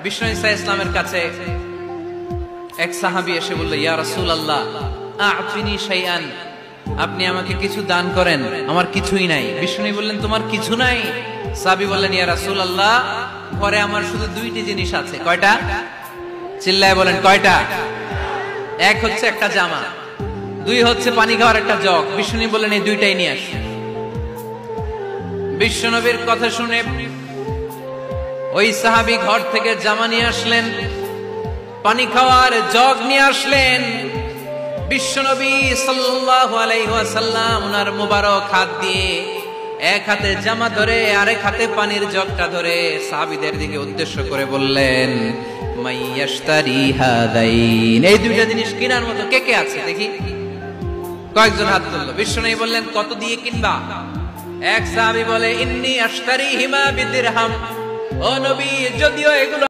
বিষ্ণু ঈসা ইসলামের কাছে এক সাহাবী এসে বলল, ইয়া রাসূলুল্লাহ আ'তিনি শাইআন, আপনি আমাকে কিছু দান করেন, আমার কিছুই নাই। বিষ্ণু বললেন, তোমার কিছু নাই? সাহাবী বললেন, ইয়া রাসূলুল্লাহ ঘরে আমার শুধু দুইটি জিনিস আছে। কয়টা? চিল্লায় বলেন কয়টা? এক হচ্ছে একটা জামা, দুই হচ্ছে পানি খাওয়ার একটা জগ। বিষ্ণু বললেন, এই দুইটাই নিয়ে আস। বিশ্বনবীর কথা শুনে ওই সাহাবী ঘর থেকে জামা নিয়ে আসলেন, পানি খাওয়ার জগ নিয়ে আসলেন। বিশ্বনবী সাল্লাল্লাহু আলাইহি ওয়াসাল্লাম ওনার মুবারক হাত দিয়ে এক হাতে জামা ধরে আরেক হাতে পানির জগটা ধরে সাহাবীদের দিকে উদ্দেশ্য করে বললেন, মাইয়াশতারি হাদাইন, এই দুইটা জিনিস কেনার মতো কে কে আছে দেখি? কয়েকজন হাত তুললো। বিশ্বনবী বললেন, কত দিয়ে কিনবা? এক সাহাবী বলে, ইন্নী আশতারিহিমা বিদিরহাম, ও নবী যদিও এগুলো